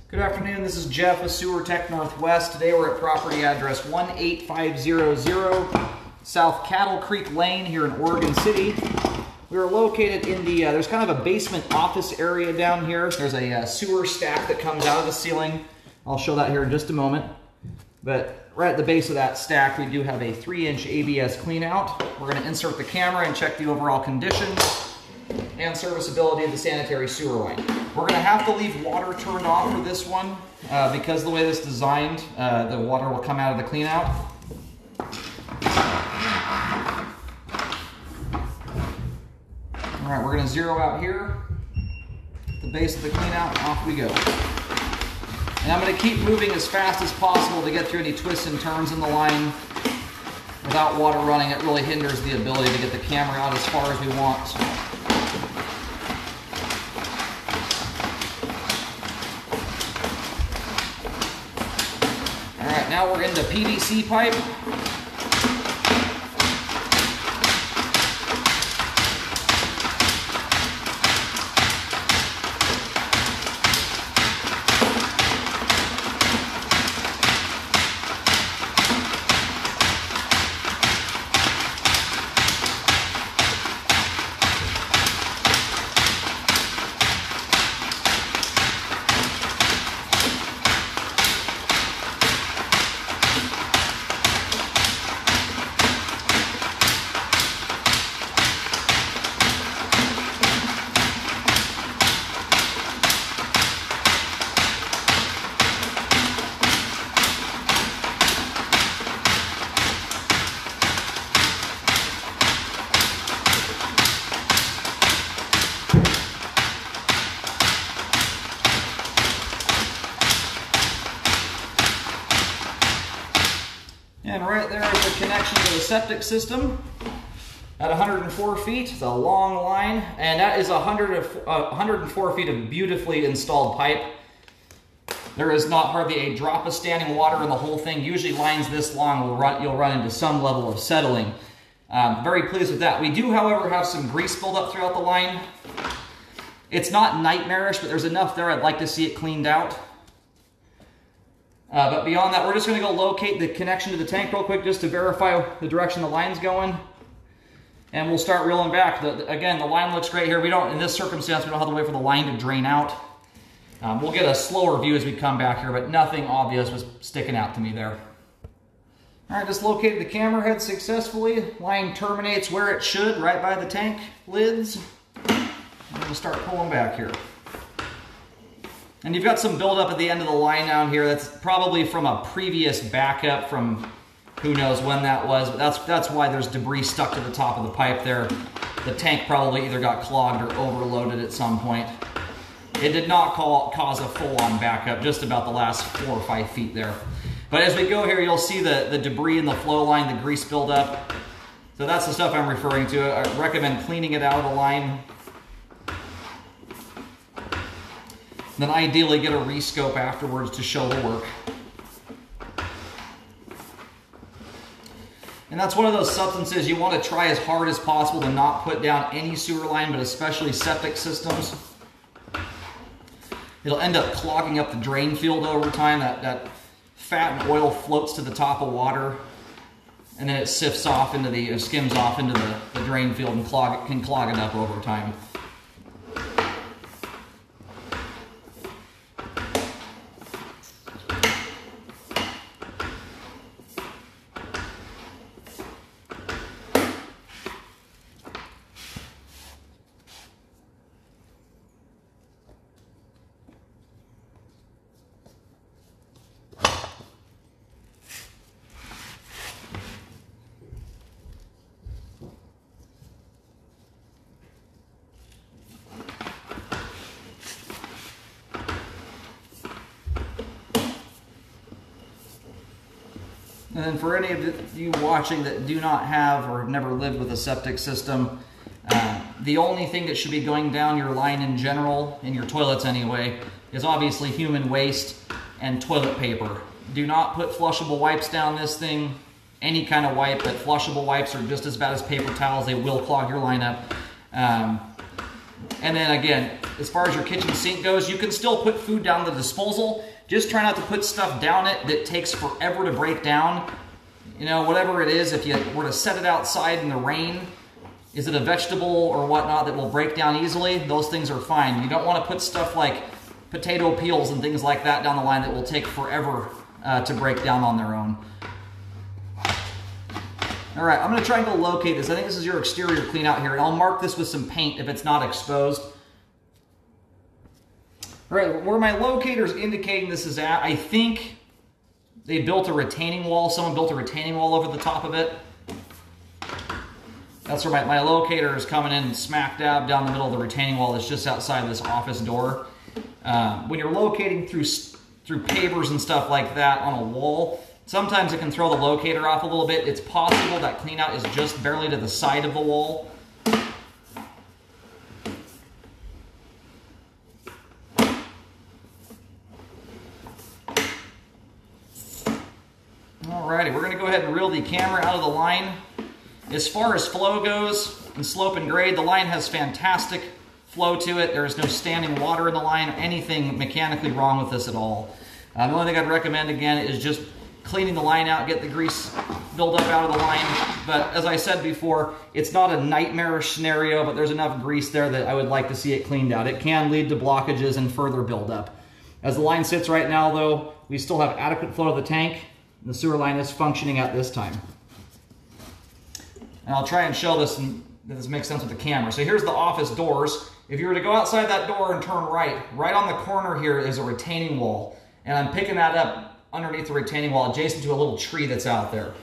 Good afternoon, this is Jeff with Sewer Tech Northwest. Today we're at property address 18500 South Cattle Creek Lane here in Oregon City. We are located in the, there's kind of a basement office area down here. There's a sewer stack that comes out of the ceiling. I'll show that here in just a moment. But right at the base of that stack, we do have a 3-inch ABS clean out. We're going to insert the camera and check the overall condition and serviceability of the sanitary sewer line. We're going to have to leave water turned off for this one because the way this is designed, the water will come out of the clean out. All right, we're going to zero out here, the base of the clean out, off we go. And I'm going to keep moving as fast as possible to get through any twists and turns in the line. Without water running, it really hinders the ability to get the camera out as far as we want. All right, now we're into PVC pipe. And right there is the connection to the septic system at 104 feet. It's a long line, and that is 104 feet of beautifully installed pipe. There is not hardly a drop of standing water in the whole thing. Usually lines this long, you'll run into some level of settling. Very pleased with that. We do, however, have some grease buildup throughout the line. It's not nightmarish, but there's enough there I'd like to see it cleaned out. But beyond that, we're just going to go locate the connection to the tank real quick just to verify the direction the line's going. And we'll start reeling back. Again, the line looks great here. We don't, in this circumstance, we don't have to wait for the line to drain out. We'll get a slower view as we come back here, but nothing obvious was sticking out to me there. All right, just located the camera head successfully. Line terminates where it should, right by the tank lids. I'm going to start pulling back here. And you've got some buildup at the end of the line down here. That's probably from a previous backup from who knows when that was, but that's why there's debris stuck to the top of the pipe there. The tank probably either got clogged or overloaded at some point. It did not cause a full-on backup, just about the last 4 or 5 feet there. But as we go here, you'll see the debris in the flow line, the grease buildup. So that's the stuff I'm referring to. I recommend cleaning it out of the line. Then ideally get a rescope afterwards to show the work. And that's one of those substances you want to try as hard as possible to not put down any sewer line, but especially septic systems. It'll end up clogging up the drain field over time. That fat and oil floats to the top of water, and then it sifts off into the, skims off into the drain field and can clog it up over time. And then for any of you watching that do not have or have never lived with a septic system, the only thing that should be going down your line in general, in your toilets anyway, is obviously human waste and toilet paper. Do not put flushable wipes down this thing, any kind of wipe, but flushable wipes are just as bad as paper towels. They will clog your line up. And then again, as far as your kitchen sink goes, you can still put food down the disposal. Just try not to put stuff down it that takes forever to break down. You know, whatever it is, if you were to set it outside in the rain, is it a vegetable or whatnot that will break down easily? Those things are fine. You don't want to put stuff like potato peels and things like that down the line that will take forever to break down on their own. All right, I'm going to try and go locate this. I think this is your exterior clean out here, and I'll mark this with some paint if it's not exposed. All right, where my locator's indicating this is at, I think they built a retaining wall. Someone built a retaining wall over the top of it. That's where my locator is coming in smack dab down the middle of the retaining wall that's just outside this office door. When you're locating through pavers and stuff like that on a wall, sometimes it can throw the locator off a little bit. It's possible that clean out is just barely to the side of the wall. Alrighty, we're going to go ahead and reel the camera out of the line. As far as flow goes and slope and grade, the line has fantastic flow to it. There is no standing water in the line or anything mechanically wrong with this at all. The only thing I'd recommend again is just cleaning the line out, get the grease buildup out of the line. But as I said before, it's not a nightmarish scenario, but there's enough grease there that I would like to see it cleaned out. It can lead to blockages and further buildup. As the line sits right now though, we still have adequate flow to the tank. The sewer line is functioning at this time. And I'll try and show this and this makes sense with the camera. So here's the office doors. If you were to go outside that door and turn right on the corner here is a retaining wall. And I'm picking that up underneath the retaining wall adjacent to a little tree that's out there.